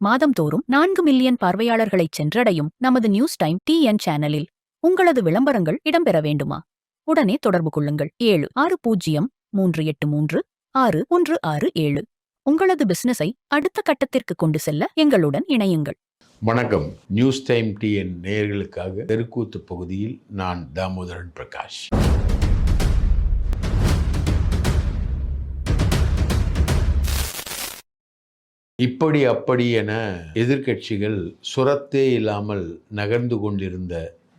மாதம்தோறும் 4 million பார்வையாளர்களைச் சென்றடையும் நமது news time TN சேனலில் உங்களது விளம்பரங்கள் இடம்பெற வேண்டுமா? உடனே தொடர்பு கொள்ளுங்கள். 7603836167. உங்களது பிசினஸை அடுத்த கட்டத்திற்கு கொண்டு செல்ல எங்களுடன் இணையுங்கள். வணக்கம். நியூஸ் டைம் டிஎன் நேயர்களுக்காக தெருக்கூத்து பகுதியில் நான் தாமோதரன் பிரகாஷ். இப்படி அப்படி என எதிர்க்கட்சிகள் சுரத்தே இல்லாமல் நகர்ந்து கொண்டிருந்த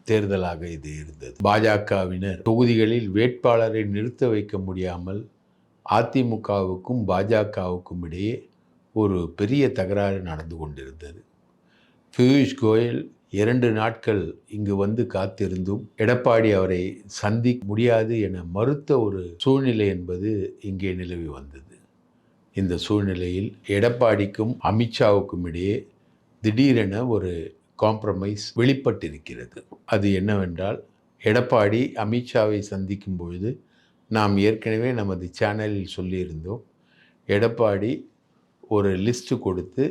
தேர்தலாக இது இருந்தது. பாஜகவினர் தொகுதிகளில் வேட்பாளரை நிறுத்த வைக்க முடியாமல் அதிமுகவுக்கும் பாஜகவுக்கும் இடையே ஒரு பெரிய தகராறு நடந்து கொண்டிருந்தது. பியூஷ் கோயல் 2 நாட்கள் இங்கு வந்து காத்திருந்தும் எடப்பாடி அவரை சந்திக்க முடியாது என மறுத்த ஒரு சூழ்நிலை என்பது இங்கே நிலவி வந்தது. இந்த சூழ்நிலையில் எடப்பாடிக்கும் அமித்ஷாவுக்கும் இடையே திடீரென ஒரு காம்ப்ரமைஸ் வெளிப்பட்டிருக்கிறது. அது என்னவென்றால், எடப்பாடி அமித்ஷாவை சந்திக்கும் பொழுது நாம் ஏற்கனவே நமது சேனலில் சொல்லியிருந்தோம், எடப்பாடி ஒரு லிஸ்ட்டு கொடுத்து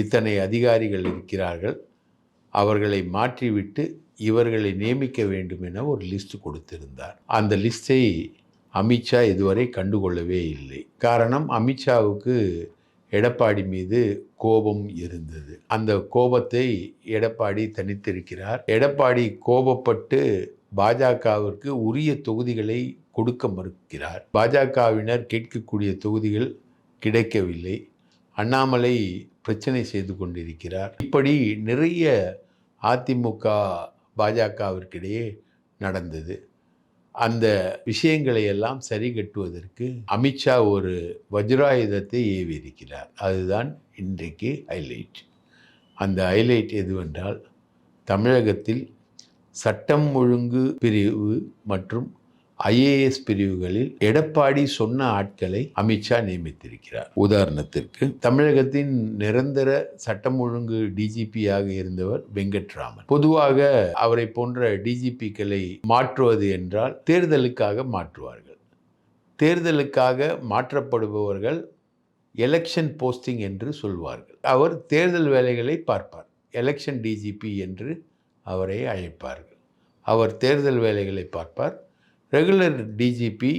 இத்தனை அதிகாரிகள் இருக்கிறார்கள், அவர்களை மாற்றிவிட்டு இவர்களை நியமிக்க வேண்டும் என ஒரு லிஸ்ட் கொடுத்திருந்தார். அந்த லிஸ்ட்டை அமித்ஷா இதுவரை கண்டுகொள்ளவே இல்லை. காரணம், அமித்ஷாவுக்கு எடப்பாடி மீது கோபம் இருந்தது. அந்த கோபத்தை எடப்பாடி தணித்திருக்கிறார். எடப்பாடி கோபப்பட்டு பாஜகவிற்கு உரிய தொகுதிகளை கொடுக்க மறுக்கிறார். பாஜகவினர் கேட்கக்கூடிய தொகுதிகள் கிடைக்கவில்லை. அண்ணாமலை பிரச்சனை செய்து கொண்டிருக்கிறார். இப்படி நிறைய அதிமுக பாஜகவிற்கிடையே நடந்தது. அந்த விஷயங்களை எல்லாம் சரி கட்டுவதற்கு அமித்ஷா ஒரு வஜ்ராயுதத்தை ஏவியிருக்கிறார். அதுதான் இன்றைக்கு ஹைலைட். அந்த ஹைலைட் எதுவென்றால், தமிழகத்தில் சட்டம் ஒழுங்கு பிரிவு மற்றும் ஐஏஎஸ் பிரிவுகளில் எடப்பாடி சொன்ன ஆட்களை அமித்ஷா நியமித்திருக்கிறார். உதாரணத்திற்கு, தமிழகத்தின் நிரந்தர சட்டம் ஒழுங்கு டிஜிபியாக இருந்தவர் வெங்கட்ராமன். பொதுவாக அவரை போன்ற டிஜிபிக்களை மாற்றுவது என்றால் தேர்தலுக்காக மாற்றுவார்கள். தேர்தலுக்காக மாற்றப்படுபவர்கள் எலெக்ஷன் போஸ்டிங் என்று சொல்வார்கள். அவர் தேர்தல் வேலைகளை பார்ப்பார். எலெக்ஷன் டிஜிபி என்று அவரை அழைப்பார்கள். அவர் தேர்தல் வேலைகளை பார்ப்பார். ரெகுலர் டிஜிபி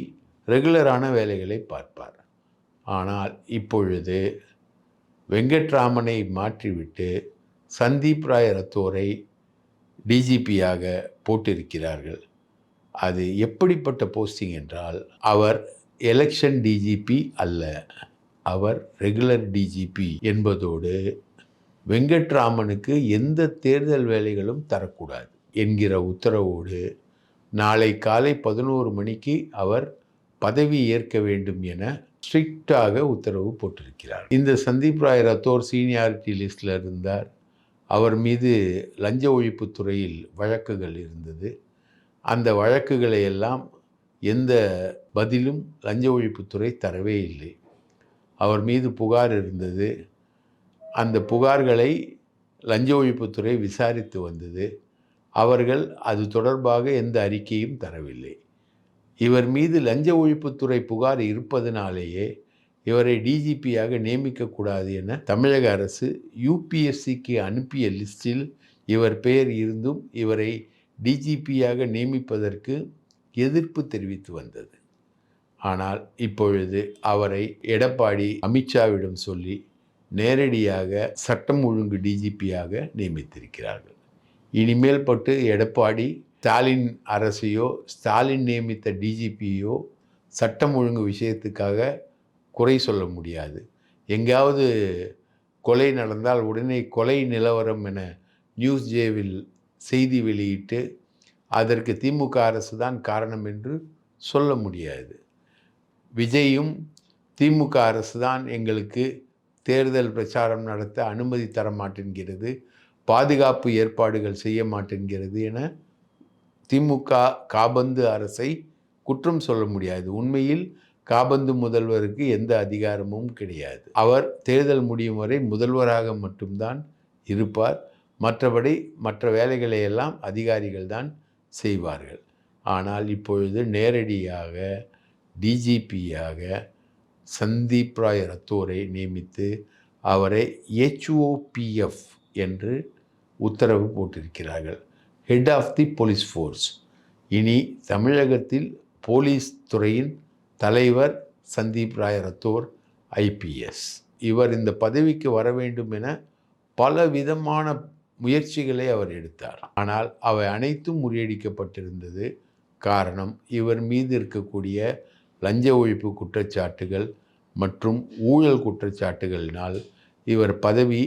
ரெகுலரான வேலைகளை பார்ப்பார். ஆனால் இப்பொழுது வெங்கட்ராமனை மாற்றிவிட்டு சந்தீப் ராய் ரத்தோரை டிஜிபியாக போட்டிருக்கிறார்கள். அது எப்படிப்பட்ட போஸ்டிங் என்றால், அவர் எலெக்ஷன் டிஜிபி அல்ல, அவர் ரெகுலர் டிஜிபி என்பதோடு வெங்கட்ராமனுக்கு எந்த தேர்தல் வேலைகளும் தரக்கூடாது என்கிற உத்தரவோடு நாளை காலை 11 மணிக்கு அவர் பதவி ஏற்க வேண்டும் என ஸ்ட்ரிக்டாக உத்தரவு போட்டிருக்கிறார். இந்த சந்தீப் ராய் ரத்தோர் சீனியாரிட்டி லிஸ்டில் இருந்தார். அவர் மீது லஞ்ச ஒழிப்புத்துறையில் வழக்குகள் இருந்தது. அந்த வழக்குகளை எல்லாம் எந்த பதிலும் லஞ்ச ஒழிப்புத்துறை தரவே இல்லை. அவர் மீது புகார் இருந்தது. அந்த புகார்களை லஞ்ச ஒழிப்புத்துறை விசாரித்து வந்தது. அவர்கள் அது தொடர்பாக எந்த அறிக்கையும் தரவில்லை. இவர் மீது லஞ்ச ஒழிப்புத்துறை புகார் இருப்பதனாலேயே இவரை டிஜிபியாக நியமிக்கக்கூடாது என தமிழக அரசு யூபிஎஸ்சிக்கு அனுப்பிய லிஸ்டில் இவர் பெயர் இருந்தும் இவரை டிஜிபியாக நியமிப்பதற்கு எதிர்ப்பு தெரிவித்து வந்தது. ஆனால் இப்பொழுது அவரை எடப்பாடி அமித்ஷாவிடம் சொல்லி நேரடியாக சட்டம் ஒழுங்கு டிஜிபியாக நியமித்திருக்கிறார்கள். இனிமேல் பட்டு எடப்பாடி ஸ்டாலின் அரசையோ ஸ்டாலின் நியமித்த டிஜிபியோ சட்டம் ஒழுங்கு விஷயத்துக்காக குறை சொல்ல முடியாது. எங்கேயாவது கொலை நடந்தால் உடனே கொலை நிலவரம் என நியூஸ் ஜேவில் செய்தி வெளியிட்டு அதற்கு திமுக அரசு தான் காரணம் என்று சொல்ல முடியாது. விஜயும் திமுக அரசு தான் எங்களுக்கு தேர்தல் பிரச்சாரம் நடத்த அனுமதி தர மாட்டேன்கிறது, பாதுகாப்பு ஏற்பாடுகள் செய்ய மாட்டேன்கிறது என திமுக காபந்து அரசை குற்றம் சொல்ல முடியாது. உண்மையில் காபந்து முதல்வருக்கு எந்த அதிகாரமும் கிடையாது. அவர் தேர்தல் முடியும் வரை முதல்வராக மட்டும்தான் இருப்பார். மற்றபடி மற்ற வேலைகளை எல்லாம் அதிகாரிகள் தான் செய்வார்கள். ஆனால் இப்பொழுது நேரடியாக டிஜிபியாக சந்தீப் ராய் ரத்தோரை நியமித்து அவரை HOPF என்று உத்தரவு போட்டிருக்கிறார்கள், head of the police force. இனி தமிழகத்தில் போலீஸ் துறையின் தலைவர் சந்தீப் ராய் ரத்தோர் IPS. இவர் இந்த பதவிக்கு வர வேண்டும் என பல விதமான முயற்சிகளை அவர் எடுத்தார். ஆனால் அவை அனைத்தும் முறியடிக்கப்பட்டிருந்தது. காரணம், இவர் மீது இருக்கக்கூடிய லஞ்ச ஒழிப்பு குற்றச்சாட்டுகள் மற்றும் ஊழல் குற்றச்சாட்டுகளினால் இவர் பதவி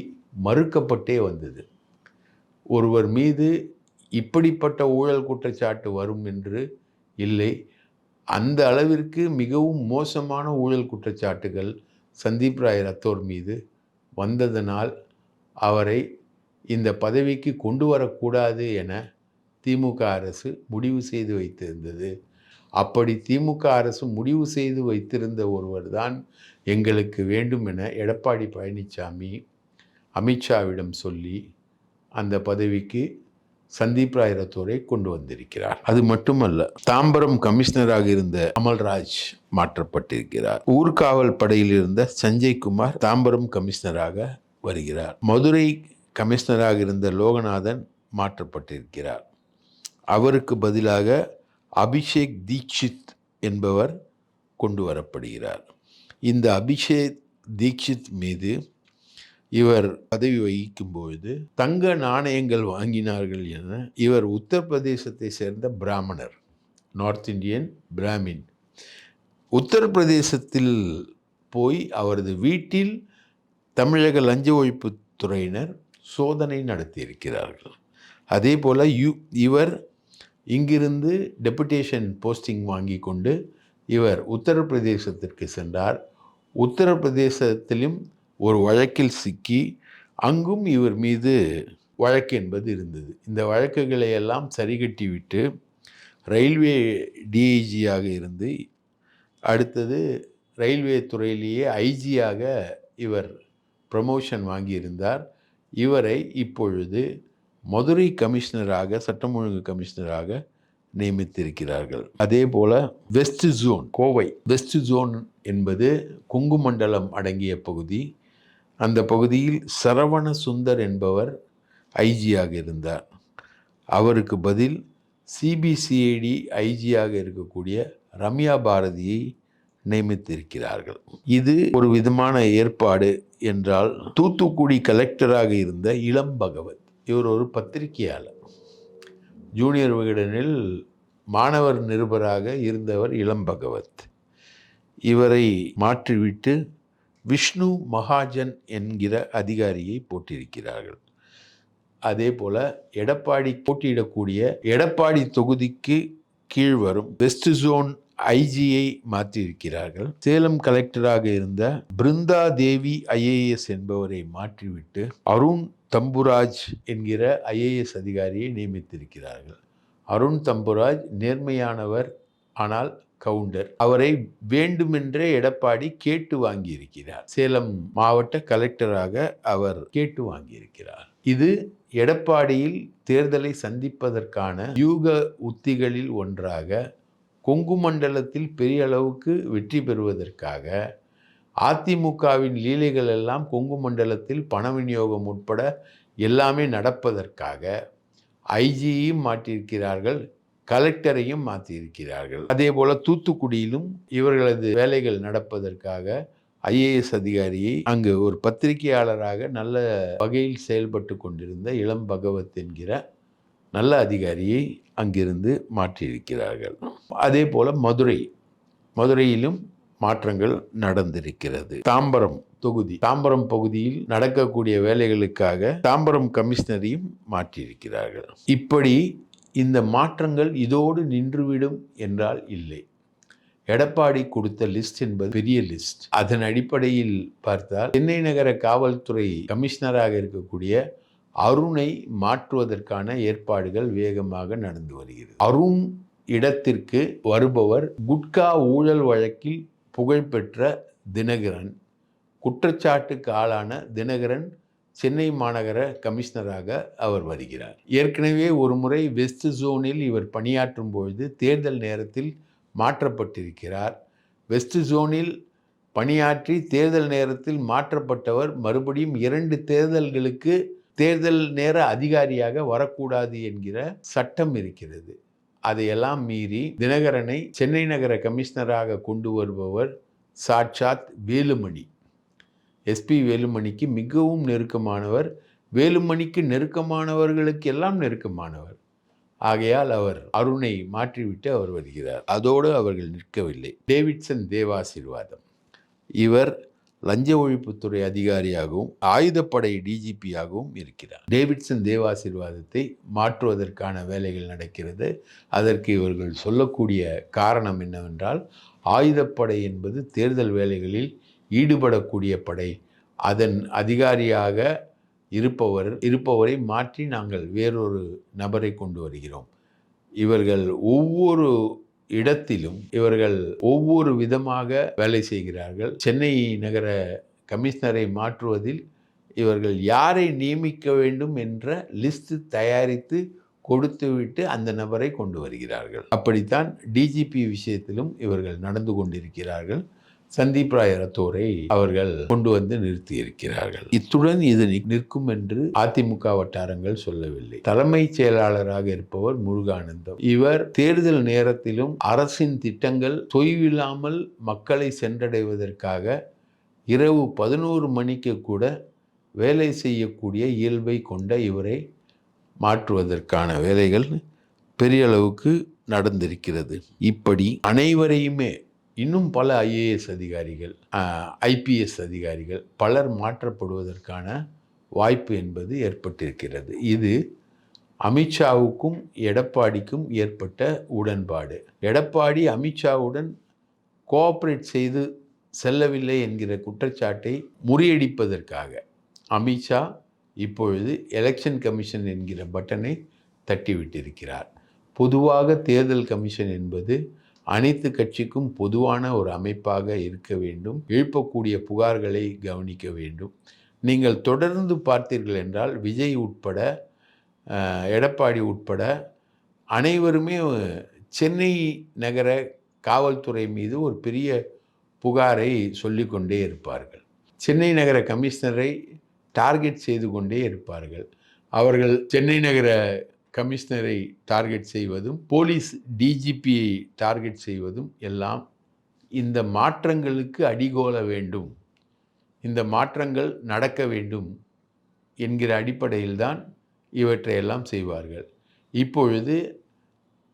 மறுக்கப்பட்டே வந்தது. ஒருவர் மீது இப்படிப்பட்ட ஊழல் குற்றச்சாட்டு வரும் என்று இல்லை, அந்த அளவிற்கு மிகவும் மோசமான ஊழல் குற்றச்சாட்டுகள் சந்தீப் ராய் ரத்தோர் மீது வந்ததனால் அவரை இந்த பதவிக்கு கொண்டு வரக்கூடாது என திமுக அரசு முடிவு செய்து வைத்திருந்தது. அப்படி திமுக அரசு முடிவு செய்து வைத்திருந்த ஒருவர் தான் எங்களுக்கு வேண்டும் என எடப்பாடி பழனிசாமி அமித்ஷாவிடம் சொல்லி அந்த பதவிக்கு சந்தீப் ராய் ரத்தோரை கொண்டு வந்திருக்கிறார். அது மட்டுமல்ல, தாம்பரம் கமிஷனராக இருந்த அமல்ராஜ் மாற்றப்பட்டிருக்கிறார். ஊர்காவல் படையில் இருந்த சஞ்சய் குமார் தாம்பரம் கமிஷனராக வருகிறார். மதுரை கமிஷனராக இருந்த லோகநாதன் மாற்றப்பட்டிருக்கிறார். அவருக்கு பதிலாக அபிஷேக் தீக்ஷித் என்பவர் கொண்டு வரப்படுகிறார். இந்த அபிஷேக் தீக்ஷித் மீது இவர் பதவி வகிக்கும் பொழுது தங்க நாணயங்கள் வாங்கினார்கள் என இவர் உத்தரப்பிரதேசத்தை சேர்ந்த பிராமணர், நார்த் இந்தியன் பிராமின். உத்தரப்பிரதேசத்தில் போய் அவரது வீட்டில் தமிழக லஞ்ச ஒழிப்பு துறையினர் சோதனை நடத்தியிருக்கிறார்கள். அதே போல் இவர் இங்கிருந்து டெபுடேஷன் போஸ்டிங் வாங்கி கொண்டு இவர் உத்தரப்பிரதேசத்திற்கு சென்றார். உத்தரப்பிரதேசத்திலும் ஒரு வழக்கில் சிக்கி அங்கும் இவர் மீது வழக்கு என்பது இருந்தது. இந்த வழக்குகளை எல்லாம் சரிகட்டிவிட்டு ரயில்வே டிஐஜியாக இருந்து அடுத்தது ரயில்வே துறையிலேயே ஐஜியாக இவர் ப்ரமோஷன் வாங்கியிருந்தார். இவரை இப்பொழுது மதுரை கமிஷனராக, சட்டம் ஒழுங்கு கமிஷனராக நியமித்திருக்கிறார்கள். அதே போல் west zone, Kovai west zone என்பது கொங்கு மண்டலம் அடங்கிய பகுதி. அந்த பகுதியில் சரவண சுந்தர் என்பவர் ஐஜியாக இருந்தார். அவருக்கு பதில் CBCID ஐஜியாக இருக்கக்கூடிய ரம்யா பாரதியை நியமித்திருக்கிறார்கள். இது ஒரு விதமான ஏற்பாடு என்றால், தூத்துக்குடி கலெக்டராக இருந்த இளம் பகவத், இவர் ஒரு பத்திரிகையாளர். ஜூனியர் விகடனில் மாணவர் நிருபராக இருந்தவர் இளம் பகவத். இவரை மாற்றிவிட்டு விஷ்ணு மகாஜன் என்கிற அதிகாரியை போட்டிருக்கிறார்கள். அதே போல் எடப்பாடி போட்டியிடக்கூடிய எடப்பாடி தொகுதிக்கு கீழ் வரும் வெஸ்ட் ஜோன் ஐஜியை மாற்றியிருக்கிறார்கள். சேலம் கலெக்டராக இருந்த பிருந்தா தேவி IAS என்பவரை மாற்றிவிட்டு அருண் தம்புராஜ் என்கிற IAS அதிகாரியை நியமித்திருக்கிறார்கள். அருண் தம்புராஜ் நேர்மையானவர், ஆனால் கவுண்டர். அவரை வேண்டுமென்றே எடப்பாடி கேட்டு வாங்கியிருக்கிறார். சேலம் மாவட்ட கலெக்டராக அவர் கேட்டு வாங்கியிருக்கிறார். இது எடப்பாடியில் தேர்தலை சந்திப்பதற்கான யூக உத்திகளில் ஒன்றாக, கொங்கு மண்டலத்தில் பெரிய அளவுக்கு வெற்றி பெறுவதற்காக, அதிமுகவின் லீலைகள் எல்லாம் கொங்கு மண்டலத்தில் பண விநியோகம் உட்பட எல்லாமே நடப்பதற்காக ஐஜியையும் மாற்றியிருக்கிறார்கள், கலெக்டரையும் மாற்றியிருக்கிறார்கள். அதே போல தூத்துக்குடியிலும் இவர்களது வேலைகள் நடப்பதற்காக IAS அதிகாரியை அங்கு ஒரு பத்திரிகையாளராக நல்ல வகையில் செயல்பட்டு கொண்டிருந்த இளம் பகவத் என்கிற நல்ல அதிகாரியை அங்கிருந்து மாற்றியிருக்கிறார்கள். அதே போல மதுரையிலும் மாற்றங்கள் நடந்திருக்கிறது. தாம்பரம் தொகுதி, தாம்பரம் பகுதியில் நடக்கக்கூடிய வேலைகளுக்காக தாம்பரம் கமிஷனரையும் மாற்றியிருக்கிறார்கள். இப்படி இந்த மாற்றங்கள் இதோடு நின்றுவிடும் என்றால் இல்லை. எடப்பாடி கொடுத்த லிஸ்ட் என்பது பெரிய லிஸ்ட். அதன் அடிப்படையில் பார்த்தால் சென்னை நகர காவல்துறை கமிஷனராக இருக்கக்கூடிய அருணை மாற்றுவதற்கான ஏற்பாடுகள் வேகமாக நடந்து வருகிறது. அருண் இடத்திற்கு வருபவர் குட்கா ஊழல் வழக்கில் புகழ்பெற்ற தினகரன். குற்றச்சாட்டுக்கு ஆளான தினகரன் சென்னை மாநகர கமிஷனராக அவர் வருகிறார். ஏற்கனவே ஒரு முறை வெஸ்ட் ஜோனில் இவர் பணியாற்றும் பொழுது தேர்தல் நேரத்தில் மாற்றப்பட்டிருக்கிறார். வெஸ்ட் ஜோனில் பணியாற்றி தேர்தல் நேரத்தில் மாற்றப்பட்டவர் மறுபடியும் 2 தேர்தல்களுக்கு தேர்தல் நேர அதிகாரியாக வரக்கூடாது என்கிற சட்டம் இருக்கிறது. அதையெல்லாம் மீறி தினகரனை சென்னை நகர கமிஷனராக கொண்டு வருபவர் சாட்சாத் வேலுமணி. எஸ்பி வேலுமணிக்கு மிகவும் நெருக்கமானவர். வேலுமணிக்கு நெருக்கமானவர்களுக்கு எல்லாம் நெருக்கமானவர். ஆகையால் அவர் அருணை மாற்றிவிட்டு அவர் வருகிறார். அதோடு அவர்கள் நிற்கவில்லை. டேவிட்சன் தேவாசீர்வாதம். இவர் லஞ்ச ஒழிப்புத்துறை அதிகாரியாகவும் ஆயுதப்படை டிஜிபியாகவும் இருக்கிறார். டேவிட்சன் தேவாசீர்வாதத்தை மாற்றுவதற்கான வேலைகள் நடக்கிறது. அதற்கு இவர்கள் சொல்லக்கூடிய காரணம் என்னவென்றால், ஆயுதப்படை என்பது தேர்தல் வேலைகளில் ஈடுபடக்கூடிய படை. அதன் அதிகாரியாக இருப்பவரை மாற்றி நாங்கள் வேறொரு நபரை கொண்டு வருகிறோம். இவர்கள் ஒவ்வொரு இடத்திலும் இவர்கள் ஒவ்வொரு விதமாக வேலை செய்கிறார்கள். சென்னை நகர கமிஷனரை மாற்றுவதில் இவர்கள் யாரை நியமிக்க வேண்டும் என்ற லிஸ்ட் தயாரித்து கொடுத்துவிட்டு அந்த நபரை கொண்டு வருகிறார்கள். அப்படித்தான் டிஜிபி விஷயத்திலும் இவர்கள் நடந்து கொண்டிருக்கிறார்கள். சந்தீப் ராய் ரத்தோரை அவர்கள் கொண்டு வந்து நிறுத்தி இருக்கிறார்கள். இத்துடன் இது நிற்கும் என்று அதிமுக வட்டாரங்கள் சொல்லவில்லை. தலைமைச் செயலாளராக இருப்பவர் முருகானந்தம். இவர் தேர்தல் நேரத்திலும் அரசின் திட்டங்கள் தொய்வில்லாமல் மக்களை சென்றடைவதற்காக இரவு 11 மணிக்கு கூட வேலை செய்யக்கூடிய இயல்பை கொண்ட இவரை மாற்றுவதற்கான வேலைகள் பெரிய அளவுக்கு நடந்திருக்கிறது. இப்படி அனைவரையுமே இன்னும் பல ஐஏஎஸ் அதிகாரிகள், ஐபிஎஸ் அதிகாரிகள் பலர் மாற்றப்படுவதற்கான வாய்ப்பு என்பது ஏற்பட்டிருக்கிறது. இது அமித்ஷாவுக்கும் எடப்பாடிக்கும் ஏற்பட்ட உடன்பாடு. எடப்பாடி அமித்ஷாவுடன் கோஆப்ரேட் செய்து செல்லவில்லை என்கிற குற்றச்சாட்டை முறியடிப்பதற்காக அமித்ஷா இப்பொழுது எலெக்ஷன் கமிஷன் என்கிற பட்டனை தட்டிவிட்டிருக்கிறார். பொதுவாக தேர்தல் கமிஷன் என்பது அனைத்து கட்சிக்கும் பொதுவான ஒரு அமைப்பாக இருக்க வேண்டும். எழுப்பக்கூடிய புகார்களை கவனிக்க வேண்டும். நீங்கள் தொடர்ந்து பார்த்தீர்கள் என்றால் விஜய் உட்பட எடப்பாடி உட்பட அனைவருமே சென்னை நகர காவல்துறை மீது ஒரு பெரிய புகாரை சொல்லிக்கொண்டே இருப்பார்கள். சென்னை நகர கமிஷனரை டார்கெட் செய்து கொண்டே இருப்பார்கள். அவர்கள் சென்னை நகர கமிஷனரை டார்கெட் செய்வதும் போலீஸ் டிஜிபியை டார்கெட் செய்வதும் எல்லாம் இந்த மாற்றங்களுக்கு அடிகோல வேண்டும், இந்த மாற்றங்கள் நடக்க வேண்டும் என்கிற அடிப்படையில்தான் இவற்றையெல்லாம் செய்வார்கள். இப்பொழுது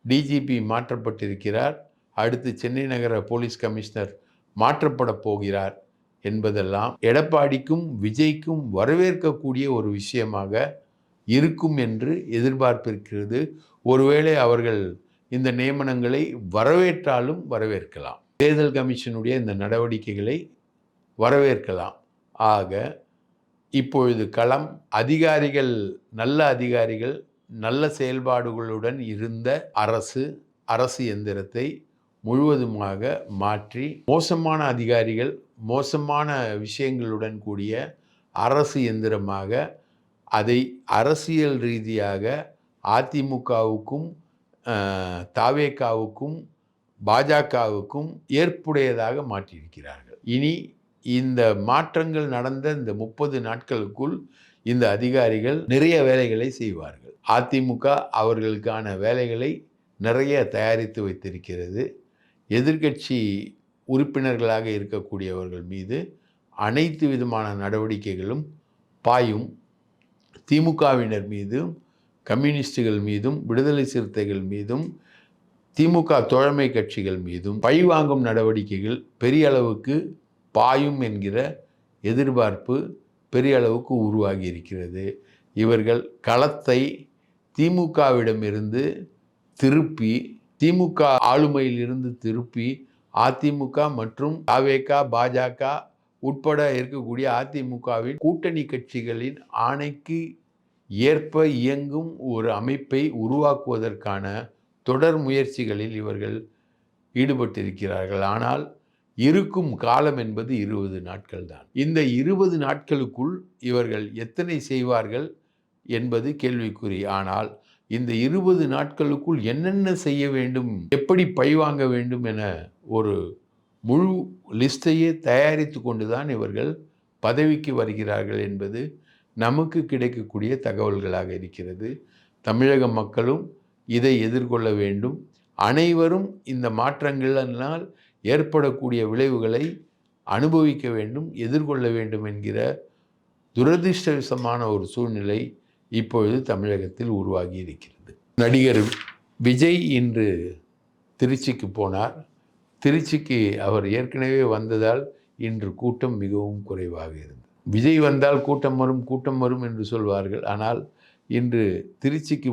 டிஜிபி மாற்றப்பட்டிருக்கிறார். அடுத்து சென்னை நகர போலீஸ் கமிஷனர் மாற்றப்பட போகிறார் என்பதெல்லாம் எடப்பாடிக்கும் விஜய்க்கும் வரவேற்கக்கூடிய ஒரு விஷயமாக இருக்கும் என்று எதிர்பார்ப்பிருக்கிறது. ஒருவேளை அவர்கள் இந்த நியமனங்களை வரவேற்றாலும் வரவேற்கலாம். தேர்தல் கமிஷனுடைய இந்த நடவடிக்கைகளை வரவேற்கலாம். ஆக இப்பொழுது களம் அதிகாரிகள், நல்ல அதிகாரிகள், நல்ல செயல்பாடுகளுடன் இருந்த அரசு எந்திரத்தை முழுவதுமாக மாற்றி மோசமான அதிகாரிகள், மோசமான விஷயங்களுடன் கூடிய அரசு எந்திரமாக அதை அரசியல் ரீதியாக அதிமுகவுக்கும் தாவேகாவுக்கும் பாஜகவுக்கும் ஏற்புடையதாக மாற்றியிருக்கிறார்கள். இனி இந்த மாற்றங்கள் நடந்த இந்த 30 நாட்களுக்குள் இந்த அதிகாரிகள் நிறைய வேலைகளை செய்வார்கள். அதிமுக அவர்களுக்கான வேலைகளை நிறைய தயாரித்து வைத்திருக்கிறது. எதிர்க்கட்சி உறுப்பினர்களாக இருக்கக்கூடியவர்கள் மீது அனைத்து விதமான நடவடிக்கைகளும் பாயும். திமுகவினர் மீதும், கம்யூனிஸ்டுகள் மீதும், விடுதலை சிறுத்தைகள் மீதும், திமுக தோழமை கட்சிகள் மீதும் பழிவாங்கும் நடவடிக்கைகள் பெரிய அளவுக்கு பாயும் என்கிற எதிர்பார்ப்பு பெரிய அளவுக்கு உருவாகி இருக்கிறது. இவர்கள் களத்தை திமுகவிடமிருந்து திருப்பி, திமுக ஆளுமையிலிருந்து திருப்பி அதிமுக மற்றும் தாவேகா, பாஜக உட்பட இருக்கக்கூடிய அதிமுகவின் கூட்டணி கட்சிகளின் ஆணைக்கு ஏற்ப இயங்கும் ஒரு அமைப்பை உருவாக்குவதற்கான தொடர் முயற்சிகளில் இவர்கள் ஈடுபட்டிருக்கிறார்கள். ஆனால் இருக்கும் காலம் என்பது 20 நாட்கள் தான். இந்த 20 நாட்களுக்குள் இவர்கள் எத்தனை செய்வார்கள் என்பது கேள்விக்குறி. ஆனால் இந்த 20 நாட்களுக்குள் என்னென்ன செய்ய வேண்டும், எப்படி பழிவாங்க வேண்டும் என ஒரு முழு லிஸ்டையே தயாரித்து கொண்டு தான் இவர்கள் பதவிக்கு வருகிறார்கள் என்பது நமக்கு கிடைக்கக்கூடிய தகவல்களாக இருக்கிறது. தமிழக மக்களும் இதை எதிர்கொள்ள வேண்டும். அனைவரும் இந்த மாற்றங்களினால் ஏற்படக்கூடிய விளைவுகளை அனுபவிக்க வேண்டும், எதிர்கொள்ள வேண்டும் என்கிற துரதிர்ஷ்டவசமான ஒரு சூழ்நிலை இப்பொழுது தமிழகத்தில் உருவாகி இருக்கிறது. நடிகர் விஜய் இன்று திருச்சிக்கு போனார். திருச்சிக்கு அவர் ஏற்கனவே வந்ததால் இன்று கூட்டம் மிகவும் குறைவாக இருந்தது. விஜய் வந்தால் கூட்டம் வரும் என்று சொல்வார்கள். ஆனால் இன்று திருச்சிக்கு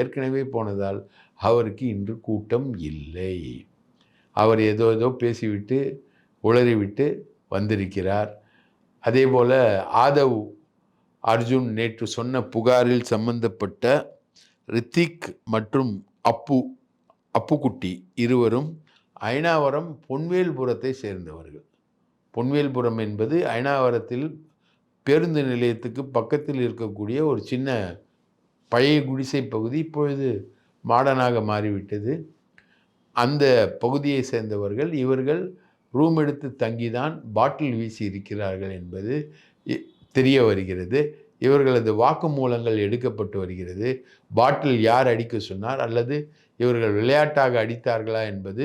ஏற்கனவே போனதால் அவருக்கு இன்று கூட்டம் இல்லை. அவர் ஏதோ பேசிவிட்டு உளறிவிட்டு வந்திருக்கிறார். அதேபோல் ஆதவ் அர்ஜுன் நேற்று சொன்ன புகாரில் சம்பந்தப்பட்ட ரித்திக் மற்றும் அப்புக்குட்டி இருவரும் அயனாவரம் பொன்வேல்புரத்தை சேர்ந்தவர்கள். பொன்வேல்புரம் என்பது அயனாவரத்தில் பேருந்து நிலையத்துக்கு பக்கத்தில் இருக்கக்கூடிய ஒரு சின்ன பழைய குடிசை பகுதி. இப்பொழுது மாடர்னாக மாறிவிட்டது. அந்த பகுதியை சேர்ந்தவர்கள். இவர்கள் ரூம் எடுத்து தங்கிதான் பாட்டில் வீசி இருக்கிறார்கள் என்பது தெரிய வருகிறது. இவர்களது வாக்குமூலங்கள் எடுக்கப்பட்டு வருகிறது. பாட்டில் யார் அடிக்க சொன்னார் அல்லது இவர்கள் விளையாட்டாக அடித்தார்களா என்பது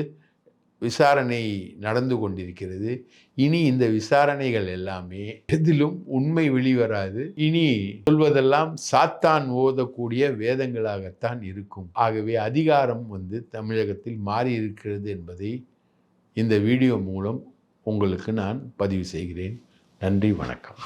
விசாரணை நடந்து கொண்டிருக்கிறது. இனி இந்த விசாரணைகள் எல்லாமே எதிலும் உண்மை வெளிவராது. இனி சொல்வதெல்லாம் சாத்தான் ஓதக்கூடிய வேதங்களாகத்தான் இருக்கும். ஆகவே அதிகாரம் தமிழகத்தில் மாறி இருக்கிறது என்பதை இந்த வீடியோ மூலம் உங்களுக்கு நான் பதிவு செய்கிறேன். நன்றி, வணக்கம்.